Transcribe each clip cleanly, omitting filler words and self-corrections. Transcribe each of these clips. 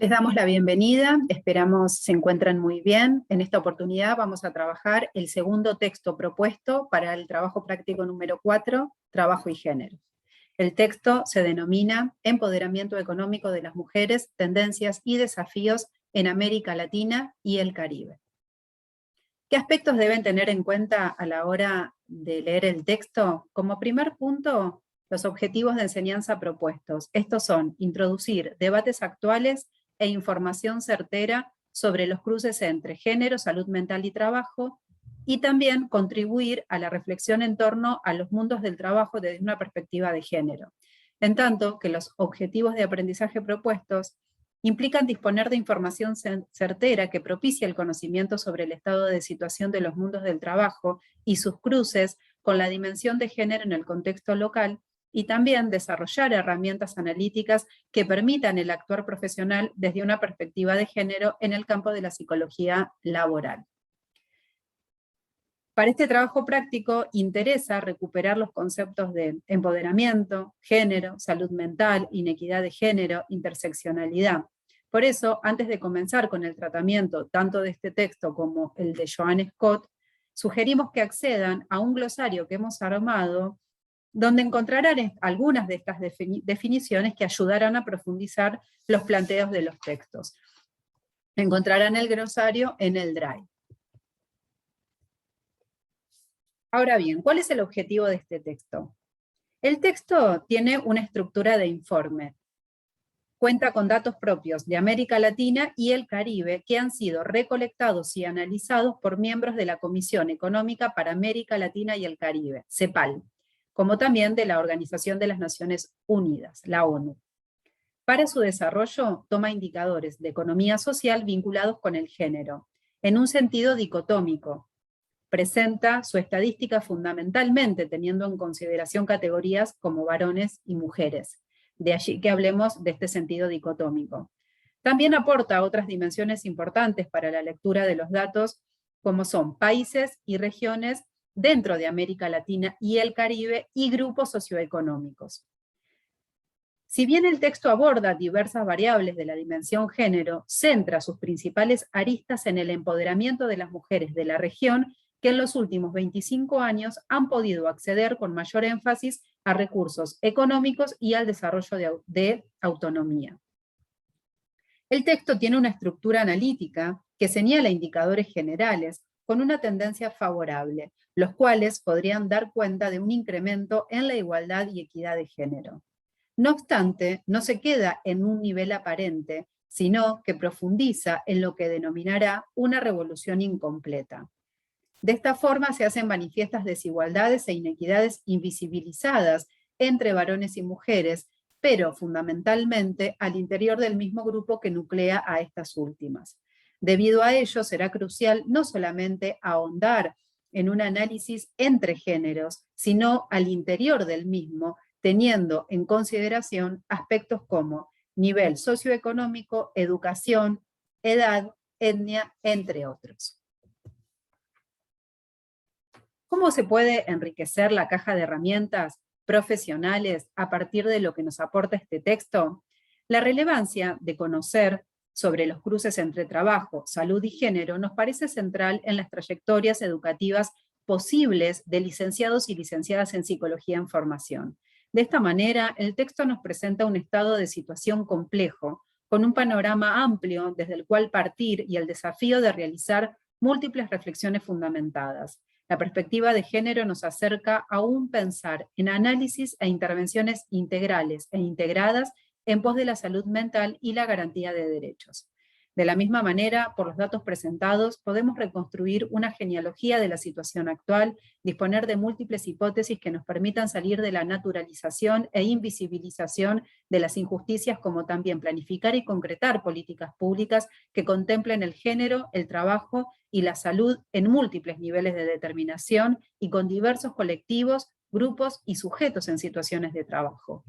Les damos la bienvenida, esperamos se encuentren muy bien. En esta oportunidad vamos a trabajar el segundo texto propuesto para el trabajo práctico número 4, Trabajo y Género. El texto se denomina Empoderamiento económico de las mujeres, tendencias y desafíos en América Latina y el Caribe. ¿Qué aspectos deben tener en cuenta a la hora de leer el texto? Como primer punto, los objetivos de enseñanza propuestos. Estos son introducir debates actuales e información certera sobre los cruces entre género, salud mental y trabajo, y también contribuir a la reflexión en torno a los mundos del trabajo desde una perspectiva de género. En tanto que los objetivos de aprendizaje propuestos implican disponer de información certera que propicie el conocimiento sobre el estado de situación de los mundos del trabajo y sus cruces con la dimensión de género en el contexto local, y también desarrollar herramientas analíticas que permitan el actuar profesional desde una perspectiva de género en el campo de la psicología laboral. Para este trabajo práctico interesa recuperar los conceptos de empoderamiento, género, salud mental, inequidad de género, interseccionalidad. Por eso, antes de comenzar con el tratamiento tanto de este texto como el de Joan Scott, sugerimos que accedan a un glosario que hemos armado, donde encontrarán algunas de estas definiciones que ayudarán a profundizar los planteos de los textos. Encontrarán el glosario en el Drive. Ahora bien, ¿cuál es el objetivo de este texto? El texto tiene una estructura de informe. Cuenta con datos propios de América Latina y el Caribe que han sido recolectados y analizados por miembros de la Comisión Económica para América Latina y el Caribe, CEPAL, como también de la Organización de las Naciones Unidas, la ONU. Para su desarrollo, toma indicadores de economía social vinculados con el género, en un sentido dicotómico. Presenta su estadística fundamentalmente teniendo en consideración categorías como varones y mujeres. De allí que hablemos de este sentido dicotómico. También aporta otras dimensiones importantes para la lectura de los datos, como son países y regiones dentro de América Latina y el Caribe y grupos socioeconómicos. Si bien el texto aborda diversas variables de la dimensión género, centra sus principales aristas en el empoderamiento de las mujeres de la región que en los últimos 25 años han podido acceder con mayor énfasis a recursos económicos y al desarrollo de autonomía. El texto tiene una estructura analítica que señala indicadores generales con una tendencia favorable, los cuales podrían dar cuenta de un incremento en la igualdad y equidad de género. No obstante, no se queda en un nivel aparente, sino que profundiza en lo que denominará una revolución incompleta. De esta forma se hacen manifiestas desigualdades e inequidades invisibilizadas entre varones y mujeres, pero fundamentalmente al interior del mismo grupo que nuclea a estas últimas. Debido a ello, será crucial no solamente ahondar en un análisis entre géneros, sino al interior del mismo, teniendo en consideración aspectos como nivel socioeconómico, educación, edad, etnia, entre otros. ¿Cómo se puede enriquecer la caja de herramientas profesionales a partir de lo que nos aporta este texto? La relevancia de conocer sobre los cruces entre trabajo, salud y género nos parece central en las trayectorias educativas posibles de licenciados y licenciadas en psicología en formación. De esta manera, el texto nos presenta un estado de situación complejo, con un panorama amplio desde el cual partir y el desafío de realizar múltiples reflexiones fundamentadas. La perspectiva de género nos acerca a un pensar en análisis e intervenciones integrales e integradas en pos de la salud mental y la garantía de derechos. De la misma manera, por los datos presentados, podemos reconstruir una genealogía de la situación actual, disponer de múltiples hipótesis que nos permitan salir de la naturalización e invisibilización de las injusticias, como también planificar y concretar políticas públicas que contemplen el género, el trabajo y la salud en múltiples niveles de determinación y con diversos colectivos, grupos y sujetos en situaciones de trabajo.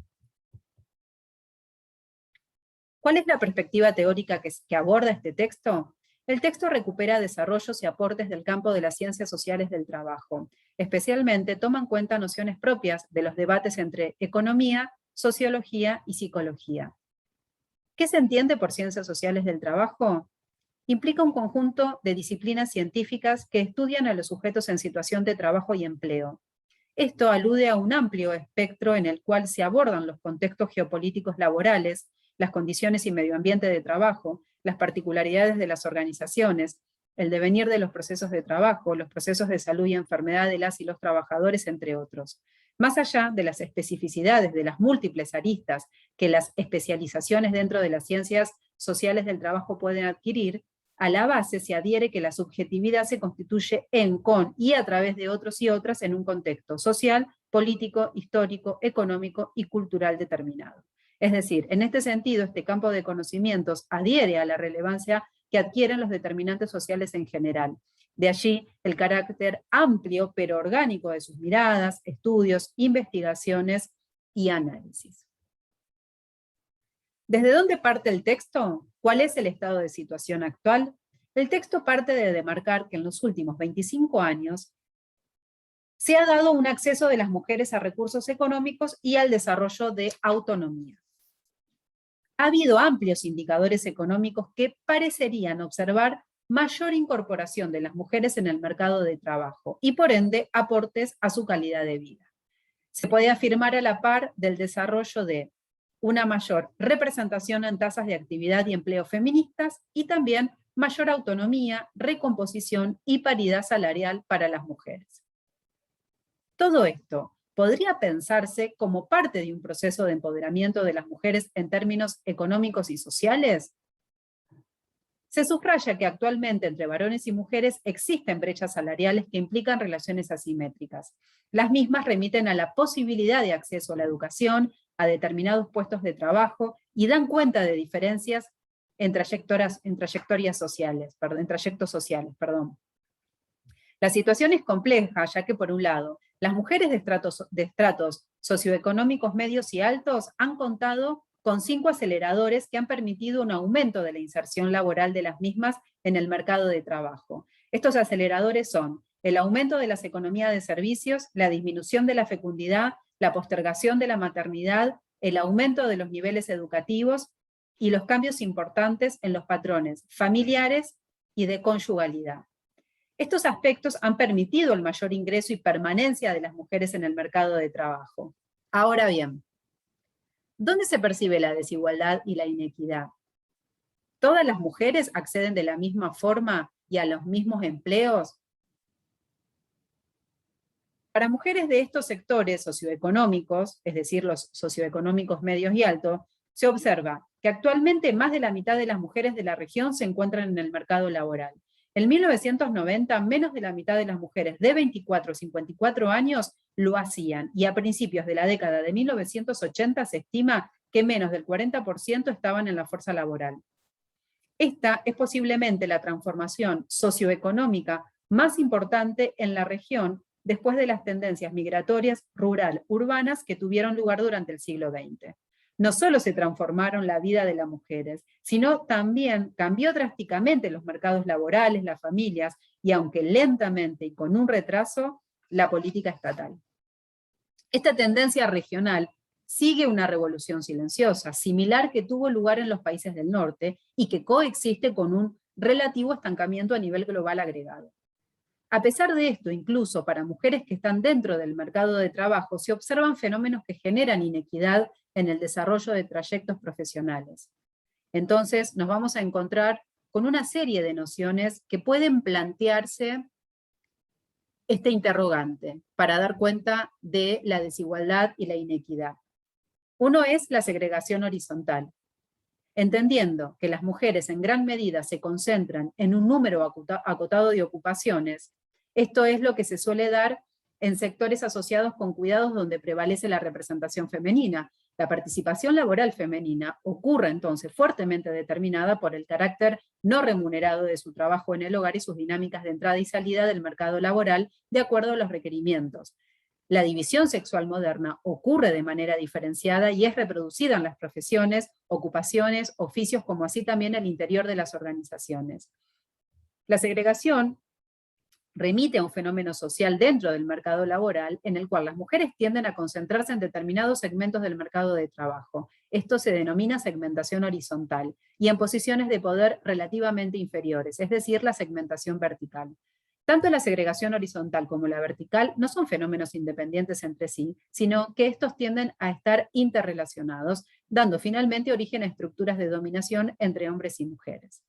¿Cuál es la perspectiva teórica que aborda este texto? El texto recupera desarrollos y aportes del campo de las ciencias sociales del trabajo. Especialmente toma en cuenta nociones propias de los debates entre economía, sociología y psicología. ¿Qué se entiende por ciencias sociales del trabajo? Implica un conjunto de disciplinas científicas que estudian a los sujetos en situación de trabajo y empleo. Esto alude a un amplio espectro en el cual se abordan los contextos geopolíticos laborales, las condiciones y medio ambiente de trabajo, las particularidades de las organizaciones, el devenir de los procesos de trabajo, los procesos de salud y enfermedad de las y los trabajadores, entre otros. Más allá de las especificidades de las múltiples aristas que las especializaciones dentro de las ciencias sociales del trabajo pueden adquirir, a la base se adhiere que la subjetividad se constituye en, con y a través de otros y otras en un contexto social, político, histórico, económico y cultural determinado. Es decir, en este sentido, este campo de conocimientos adhiere a la relevancia que adquieren los determinantes sociales en general. De allí el carácter amplio pero orgánico de sus miradas, estudios, investigaciones y análisis. ¿Desde dónde parte el texto? ¿Cuál es el estado de situación actual? El texto parte de demarcar que en los últimos 25 años se ha dado un acceso de las mujeres a recursos económicos y al desarrollo de autonomía. Ha habido amplios indicadores económicos que parecerían observar mayor incorporación de las mujeres en el mercado de trabajo y por ende aportes a su calidad de vida. Se puede afirmar a la par del desarrollo de una mayor representación en tasas de actividad y empleo feministas y también mayor autonomía, recomposición y paridad salarial para las mujeres. Todo esto podría pensarse como parte de un proceso de empoderamiento de las mujeres en términos económicos y sociales. Se subraya que actualmente entre varones y mujeres existen brechas salariales que implican relaciones asimétricas. Las mismas remiten a la posibilidad de acceso a la educación, a determinados puestos de trabajo y dan cuenta de diferencias en trayectos sociales. La situación es compleja, ya que por un lado, las mujeres de estratos socioeconómicos medios y altos han contado con 5 aceleradores que han permitido un aumento de la inserción laboral de las mismas en el mercado de trabajo. Estos aceleradores son el aumento de las economías de servicios, la disminución de la fecundidad, la postergación de la maternidad, el aumento de los niveles educativos y los cambios importantes en los patrones familiares y de conyugalidad. Estos aspectos han permitido el mayor ingreso y permanencia de las mujeres en el mercado de trabajo. Ahora bien, ¿dónde se percibe la desigualdad y la inequidad? ¿Todas las mujeres acceden de la misma forma y a los mismos empleos? Para mujeres de estos sectores socioeconómicos, es decir, los socioeconómicos medios y altos, se observa que actualmente más de la mitad de las mujeres de la región se encuentran en el mercado laboral. En 1990, menos de la mitad de las mujeres de 24 a 54 años lo hacían, y a principios de la década de 1980 se estima que menos del 40% estaban en la fuerza laboral. Esta es posiblemente la transformación socioeconómica más importante en la región después de las tendencias migratorias rural-urbanas que tuvieron lugar durante el siglo XX. No solo se transformaron la vida de las mujeres, sino también cambió drásticamente los mercados laborales, las familias, y aunque lentamente y con un retraso, la política estatal. Esta tendencia regional sigue una revolución silenciosa, similar que tuvo lugar en los países del norte, y que coexiste con un relativo estancamiento a nivel global agregado. A pesar de esto, incluso para mujeres que están dentro del mercado de trabajo, se observan fenómenos que generan inequidad en el desarrollo de trayectos profesionales. Entonces, nos vamos a encontrar con una serie de nociones que pueden plantearse este interrogante para dar cuenta de la desigualdad y la inequidad. Uno es la segregación horizontal, entendiendo que las mujeres en gran medida se concentran en un número acotado de ocupaciones. Esto es lo que se suele dar en sectores asociados con cuidados donde prevalece la representación femenina. La participación laboral femenina ocurre entonces fuertemente determinada por el carácter no remunerado de su trabajo en el hogar y sus dinámicas de entrada y salida del mercado laboral de acuerdo a los requerimientos. La división sexual moderna ocurre de manera diferenciada y es reproducida en las profesiones, ocupaciones, oficios, como así también al interior de las organizaciones. La segregación remite a un fenómeno social dentro del mercado laboral en el cual las mujeres tienden a concentrarse en determinados segmentos del mercado de trabajo. Esto se denomina segmentación horizontal, y en posiciones de poder relativamente inferiores, es decir, la segmentación vertical. Tanto la segregación horizontal como la vertical no son fenómenos independientes entre sí, sino que estos tienden a estar interrelacionados, dando finalmente origen a estructuras de dominación entre hombres y mujeres.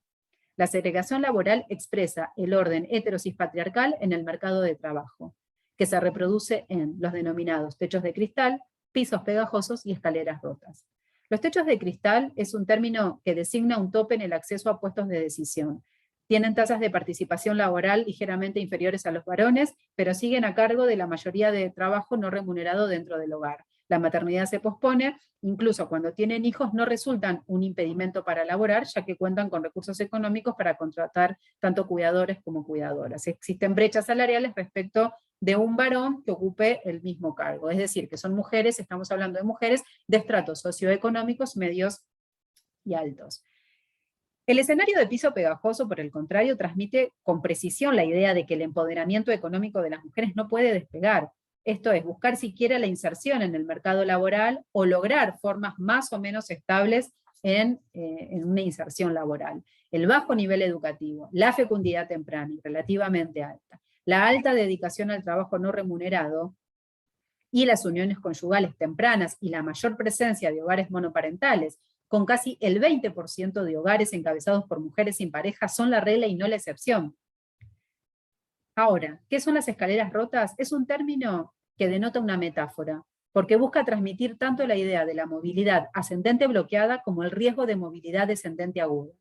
La segregación laboral expresa el orden heterosis patriarcal en el mercado de trabajo, que se reproduce en los denominados techos de cristal, pisos pegajosos y escaleras rotas. Los techos de cristal es un término que designa un tope en el acceso a puestos de decisión. Tienen tasas de participación laboral ligeramente inferiores a los varones, pero siguen a cargo de la mayoría de trabajo no remunerado dentro del hogar. La maternidad se pospone, incluso cuando tienen hijos no resultan un impedimento para laborar, ya que cuentan con recursos económicos para contratar tanto cuidadores como cuidadoras. Existen brechas salariales respecto de un varón que ocupe el mismo cargo, es decir, que son mujeres, estamos hablando de mujeres de estratos socioeconómicos medios y altos. El escenario de piso pegajoso, por el contrario, transmite con precisión la idea de que el empoderamiento económico de las mujeres no puede despegar. Esto es, buscar siquiera la inserción en el mercado laboral o lograr formas más o menos estables en una inserción laboral. El bajo nivel educativo, la fecundidad temprana y relativamente alta, la alta dedicación al trabajo no remunerado y las uniones conyugales tempranas y la mayor presencia de hogares monoparentales, con casi el 20% de hogares encabezados por mujeres sin pareja, son la regla y no la excepción. Ahora, ¿qué son las escaleras rotas? Es un término que denota una metáfora, porque busca transmitir tanto la idea de la movilidad ascendente bloqueada como el riesgo de movilidad descendente aguda.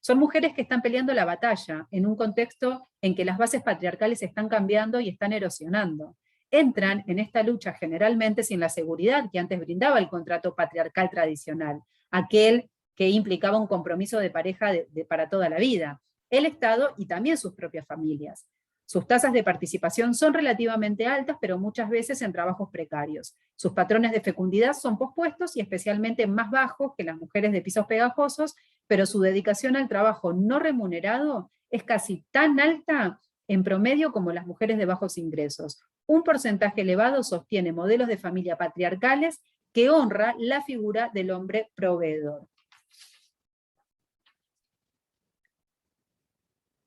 Son mujeres que están peleando la batalla en un contexto en que las bases patriarcales están cambiando y están erosionando. Entran en esta lucha generalmente sin la seguridad que antes brindaba el contrato patriarcal tradicional, aquel que implicaba un compromiso de pareja para toda la vida, el Estado y también sus propias familias. Sus tasas de participación son relativamente altas, pero muchas veces en trabajos precarios. Sus patrones de fecundidad son pospuestos y especialmente más bajos que las mujeres de pisos pegajosos, pero su dedicación al trabajo no remunerado es casi tan alta en promedio como las mujeres de bajos ingresos. Un porcentaje elevado sostiene modelos de familia patriarcales que honra la figura del hombre proveedor.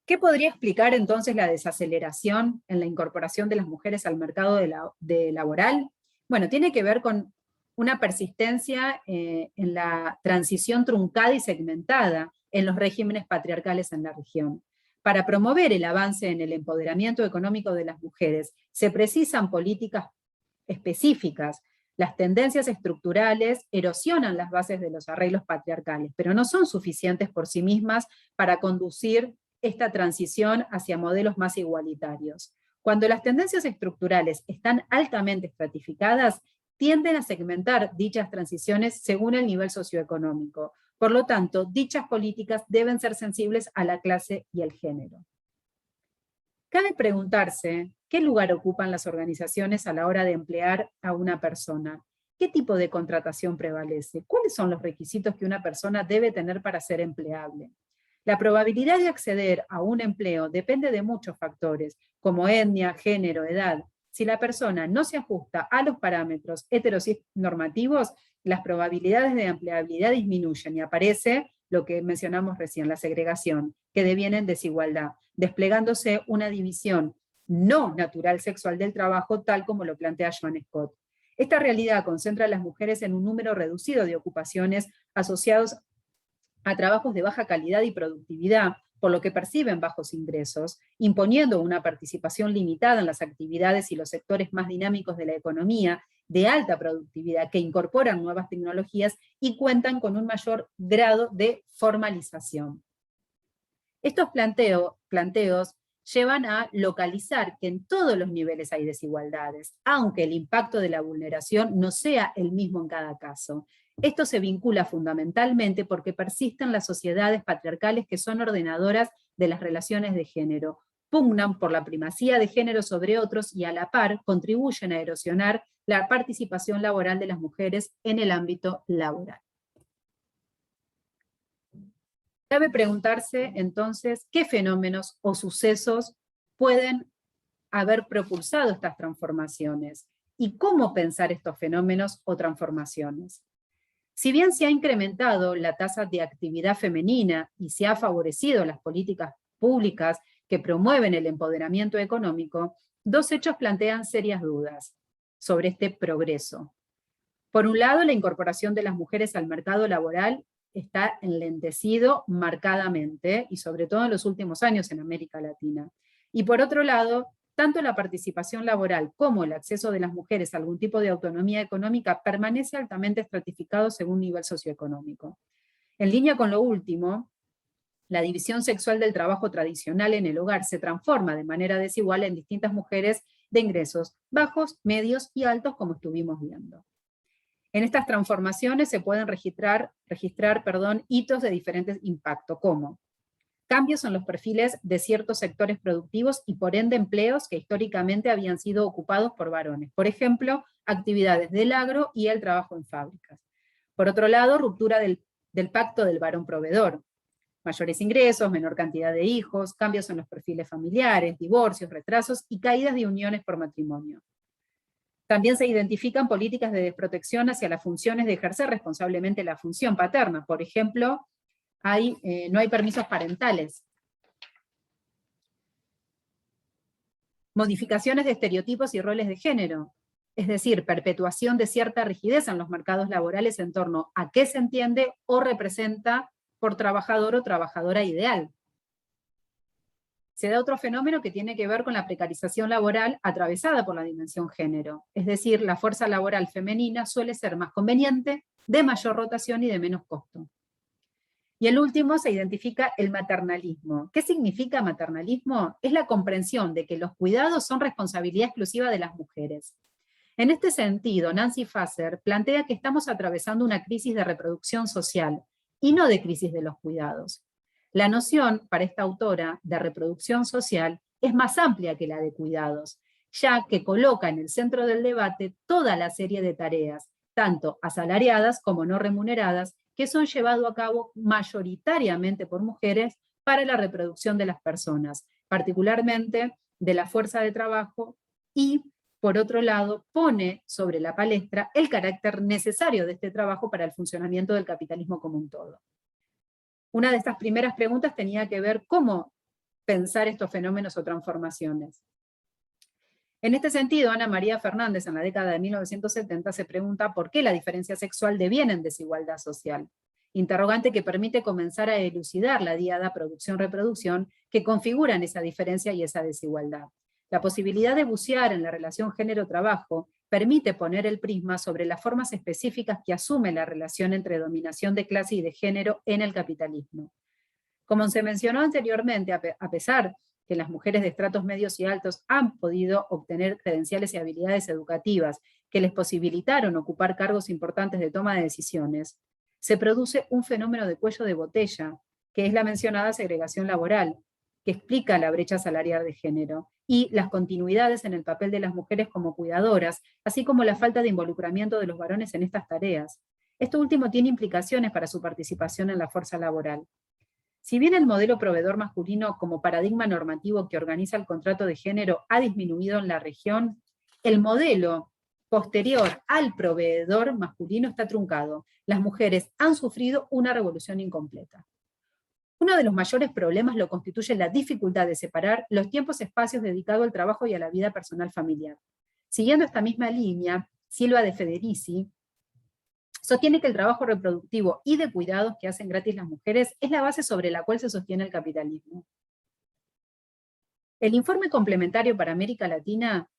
¿Qué podría explicar entonces la desaceleración en la incorporación de las mujeres al mercado laboral? Bueno, tiene que ver con una persistencia en la transición truncada y segmentada en los regímenes patriarcales en la región. Para promover el avance en el empoderamiento económico de las mujeres, se precisan políticas específicas. Las tendencias estructurales erosionan las bases de los arreglos patriarcales, pero no son suficientes por sí mismas para conducir esta transición hacia modelos más igualitarios. Cuando las tendencias estructurales están altamente estratificadas, tienden a segmentar dichas transiciones según el nivel socioeconómico. Por lo tanto, dichas políticas deben ser sensibles a la clase y el género. Cabe preguntarse qué lugar ocupan las organizaciones a la hora de emplear a una persona. ¿Qué tipo de contratación prevalece? ¿Cuáles son los requisitos que una persona debe tener para ser empleable? La probabilidad de acceder a un empleo depende de muchos factores, como etnia, género, edad. Si la persona no se ajusta a los parámetros heteronormativos, las probabilidades de empleabilidad disminuyen y aparece lo que mencionamos recién, la segregación, que deviene en desigualdad, desplegándose una división no natural sexual del trabajo, tal como lo plantea Joan Scott. Esta realidad concentra a las mujeres en un número reducido de ocupaciones asociados a trabajos de baja calidad y productividad, por lo que perciben bajos ingresos, imponiendo una participación limitada en las actividades y los sectores más dinámicos de la economía, de alta productividad, que incorporan nuevas tecnologías y cuentan con un mayor grado de formalización. Estos planteos llevan a localizar que en todos los niveles hay desigualdades, aunque el impacto de la vulneración no sea el mismo en cada caso. Esto se vincula fundamentalmente porque persisten las sociedades patriarcales que son ordenadoras de las relaciones de género, pugnan por la primacía de género sobre otros y a la par contribuyen a erosionar la participación laboral de las mujeres en el ámbito laboral. Cabe preguntarse entonces qué fenómenos o sucesos pueden haber propulsado estas transformaciones y cómo pensar estos fenómenos o transformaciones. Si bien se ha incrementado la tasa de actividad femenina y se ha favorecido las políticas públicas que promueven el empoderamiento económico, dos hechos plantean serias dudas sobre este progreso. Por un lado, la incorporación de las mujeres al mercado laboral está enlentecido marcadamente, y sobre todo en los últimos años en América Latina. Y por otro lado, tanto la participación laboral como el acceso de las mujeres a algún tipo de autonomía económica permanece altamente estratificado según nivel socioeconómico. En línea con lo último, la división sexual del trabajo tradicional en el hogar se transforma de manera desigual en distintas mujeres de ingresos bajos, medios y altos, como estuvimos viendo. En estas transformaciones se pueden registrar hitos de diferentes impactos, como cambios en los perfiles de ciertos sectores productivos y por ende empleos que históricamente habían sido ocupados por varones. Por ejemplo, actividades del agro y el trabajo en fábricas. Por otro lado, ruptura del pacto del varón proveedor. Mayores ingresos, menor cantidad de hijos, cambios en los perfiles familiares, divorcios, retrasos y caídas de uniones por matrimonio. También se identifican políticas de desprotección hacia las funciones de ejercer responsablemente la función paterna. Por ejemplo, no hay permisos parentales. Modificaciones de estereotipos y roles de género, es decir, perpetuación de cierta rigidez en los mercados laborales en torno a qué se entiende o representa por trabajador o trabajadora ideal. Se da otro fenómeno que tiene que ver con la precarización laboral atravesada por la dimensión género, es decir, la fuerza laboral femenina suele ser más conveniente, de mayor rotación y de menos costo. Y el último se identifica el maternalismo. ¿Qué significa maternalismo? Es la comprensión de que los cuidados son responsabilidad exclusiva de las mujeres. En este sentido, Nancy Faeser plantea que estamos atravesando una crisis de reproducción social y no de crisis de los cuidados. La noción, para esta autora, de reproducción social es más amplia que la de cuidados, ya que coloca en el centro del debate toda la serie de tareas, tanto asalariadas como no remuneradas, que son llevadas a cabo mayoritariamente por mujeres para la reproducción de las personas, particularmente de la fuerza de trabajo, y, por otro lado, pone sobre la palestra el carácter necesario de este trabajo para el funcionamiento del capitalismo como un todo. Una de estas primeras preguntas tenía que ver cómo pensar estos fenómenos o transformaciones. En este sentido, Ana María Fernández, en la década de 1970, se pregunta por qué la diferencia sexual deviene en desigualdad social. Interrogante que permite comenzar a elucidar la diada producción-reproducción que configuran esa diferencia y esa desigualdad. La posibilidad de bucear en la relación género-trabajo permite poner el prisma sobre las formas específicas que asume la relación entre dominación de clase y de género en el capitalismo. Como se mencionó anteriormente, a pesar que las mujeres de estratos medios y altos han podido obtener credenciales y habilidades educativas que les posibilitaron ocupar cargos importantes de toma de decisiones, se produce un fenómeno de cuello de botella, que es la mencionada segregación laboral, que explica la brecha salarial de género, y las continuidades en el papel de las mujeres como cuidadoras, así como la falta de involucramiento de los varones en estas tareas. Esto último tiene implicaciones para su participación en la fuerza laboral. Si bien el modelo proveedor masculino como paradigma normativo que organiza el contrato de género ha disminuido en la región, el modelo posterior al proveedor masculino está truncado. Las mujeres han sufrido una revolución incompleta. Uno de los mayores problemas lo constituye la dificultad de separar los tiempos-espacios dedicados al trabajo y a la vida personal familiar. Siguiendo esta misma línea, Silva de Federici sostiene que el trabajo reproductivo y de cuidados que hacen gratis las mujeres es la base sobre la cual se sostiene el capitalismo. El informe complementario para América Latina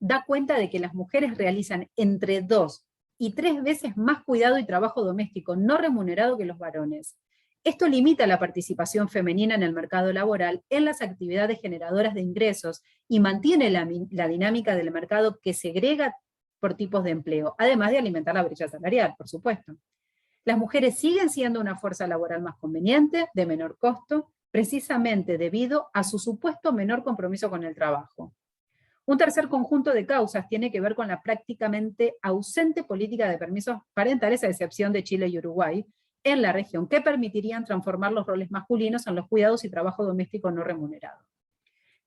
da cuenta de que las mujeres realizan entre 2 y 3 veces más cuidado y trabajo doméstico no remunerado que los varones. Esto limita la participación femenina en el mercado laboral en las actividades generadoras de ingresos y mantiene la dinámica del mercado que segrega por tipos de empleo, además de alimentar la brecha salarial, por supuesto. Las mujeres siguen siendo una fuerza laboral más conveniente, de menor costo, precisamente debido a su supuesto menor compromiso con el trabajo. Un tercer conjunto de causas tiene que ver con la prácticamente ausente política de permisos parentales, a excepción de Chile y Uruguay, en la región, que permitirían transformar los roles masculinos en los cuidados y trabajo doméstico no remunerado.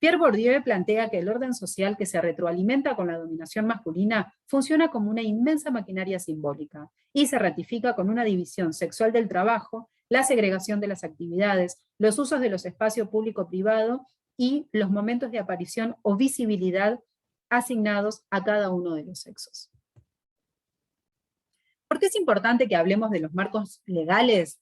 Pierre Bourdieu plantea que el orden social que se retroalimenta con la dominación masculina funciona como una inmensa maquinaria simbólica y se ratifica con una división sexual del trabajo, la segregación de las actividades, los usos de los espacios público-privado y los momentos de aparición o visibilidad asignados a cada uno de los sexos. ¿Por qué es importante que hablemos de los marcos legales?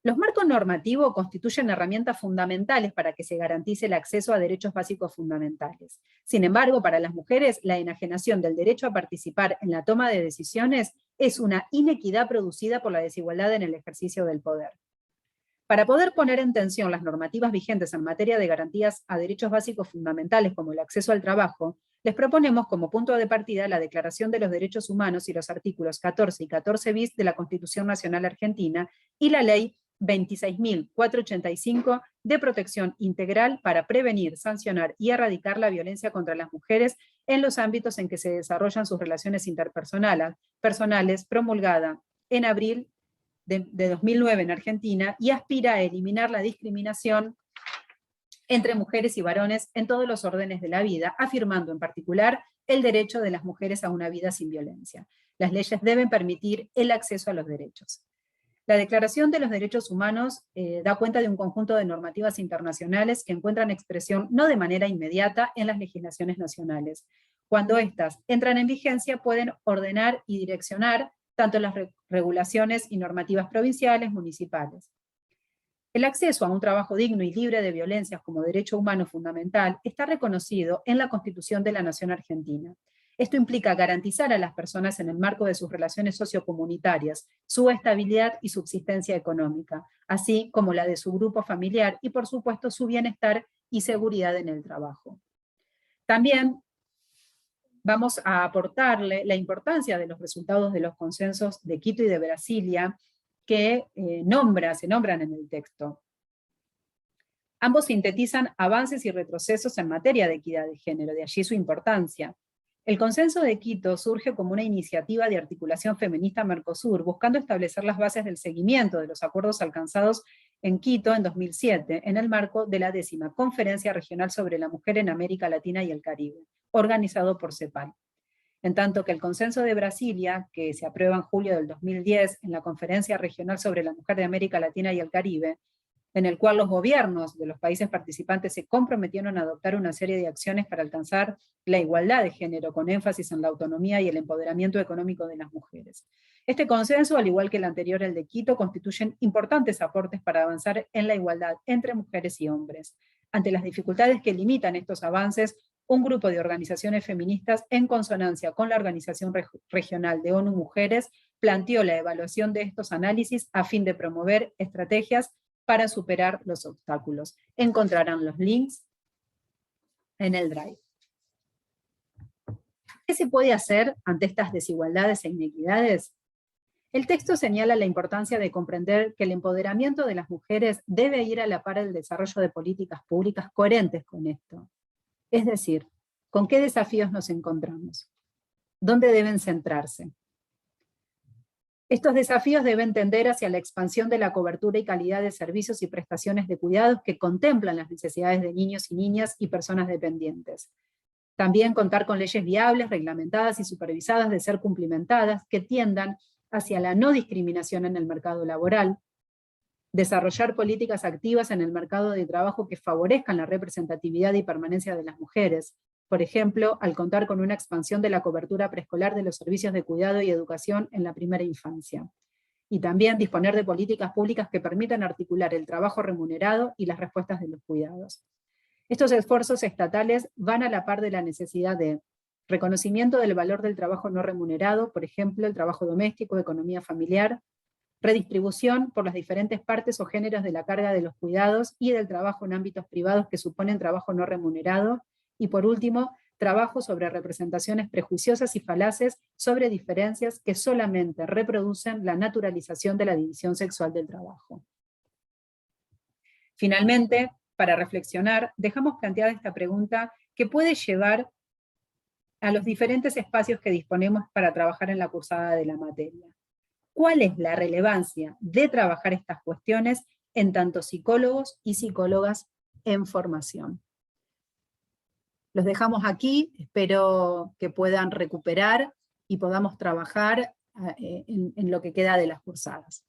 Los marcos normativos constituyen herramientas fundamentales para que se garantice el acceso a derechos básicos fundamentales. Sin embargo, para las mujeres, la enajenación del derecho a participar en la toma de decisiones es una inequidad producida por la desigualdad en el ejercicio del poder. Para poder poner en tensión las normativas vigentes en materia de garantías a derechos básicos fundamentales como el acceso al trabajo, les proponemos como punto de partida la Declaración de los Derechos Humanos y los artículos 14 y 14 bis de la Constitución Nacional Argentina y la Ley 26.485 de protección integral para prevenir, sancionar y erradicar la violencia contra las mujeres en los ámbitos en que se desarrollan sus relaciones interpersonales, promulgada en abril de 2009 en Argentina y aspira a eliminar la discriminación entre mujeres y varones en todos los órdenes de la vida, afirmando en particular el derecho de las mujeres a una vida sin violencia. Las leyes deben permitir el acceso a los derechos. La Declaración de los Derechos Humanos da cuenta de un conjunto de normativas internacionales que encuentran expresión no de manera inmediata en las legislaciones nacionales. Cuando éstas entran en vigencia pueden ordenar y direccionar tanto las regulaciones y normativas provinciales, municipales. El acceso a un trabajo digno y libre de violencias como derecho humano fundamental está reconocido en la Constitución de la Nación Argentina. Esto implica garantizar a las personas en el marco de sus relaciones sociocomunitarias su estabilidad y subsistencia económica, así como la de su grupo familiar y por supuesto su bienestar y seguridad en el trabajo. También vamos a aportarle la importancia de los resultados de los consensos de Quito y de Brasilia que se nombran en el texto. Ambos sintetizan avances y retrocesos en materia de equidad de género, de allí su importancia. El Consenso de Quito surge como una iniciativa de articulación feminista Mercosur, buscando establecer las bases del seguimiento de los acuerdos alcanzados en Quito en 2007, en el marco de la 10ª Conferencia Regional sobre la Mujer en América Latina y el Caribe, organizado por CEPAL. En tanto que el Consenso de Brasilia, que se aprueba en julio del 2010 en la Conferencia Regional sobre la Mujer de América Latina y el Caribe, en el cual los gobiernos de los países participantes se comprometieron a adoptar una serie de acciones para alcanzar la igualdad de género, con énfasis en la autonomía y el empoderamiento económico de las mujeres. Este consenso, al igual que el anterior, el de Quito, constituyen importantes aportes para avanzar en la igualdad entre mujeres y hombres. Ante las dificultades que limitan estos avances, un grupo de organizaciones feministas, en consonancia con la Organización Regional de ONU Mujeres, planteó la evaluación de estos análisis a fin de promover estrategias para superar los obstáculos. Encontrarán los links en el Drive. ¿Qué se puede hacer ante estas desigualdades e inequidades? El texto señala la importancia de comprender que el empoderamiento de las mujeres debe ir a la par del desarrollo de políticas públicas coherentes con esto. Es decir, ¿con qué desafíos nos encontramos? ¿Dónde deben centrarse? Estos desafíos deben tender hacia la expansión de la cobertura y calidad de servicios y prestaciones de cuidados que contemplan las necesidades de niños y niñas y personas dependientes. También contar con leyes viables, reglamentadas y supervisadas de ser cumplimentadas que tiendan hacia la no discriminación en el mercado laboral, desarrollar políticas activas en el mercado de trabajo que favorezcan la representatividad y permanencia de las mujeres, por ejemplo, al contar con una expansión de la cobertura preescolar de los servicios de cuidado y educación en la primera infancia. Y también disponer de políticas públicas que permitan articular el trabajo remunerado y las respuestas de los cuidados. Estos esfuerzos estatales van a la par de la necesidad de reconocimiento del valor del trabajo no remunerado, por ejemplo, el trabajo doméstico, economía familiar, redistribución por las diferentes partes o géneros de la carga de los cuidados y del trabajo en ámbitos privados que suponen trabajo no remunerado, y por último, trabajo sobre representaciones prejuiciosas y falaces sobre diferencias que solamente reproducen la naturalización de la división sexual del trabajo. Finalmente, para reflexionar, dejamos planteada esta pregunta que puede llevar a los diferentes espacios que disponemos para trabajar en la cursada de la materia. ¿Cuál es la relevancia de trabajar estas cuestiones en tanto psicólogos y psicólogas en formación. Los dejamos aquí, espero que puedan recuperar y podamos trabajar en lo que queda de las cursadas.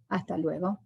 Hasta luego.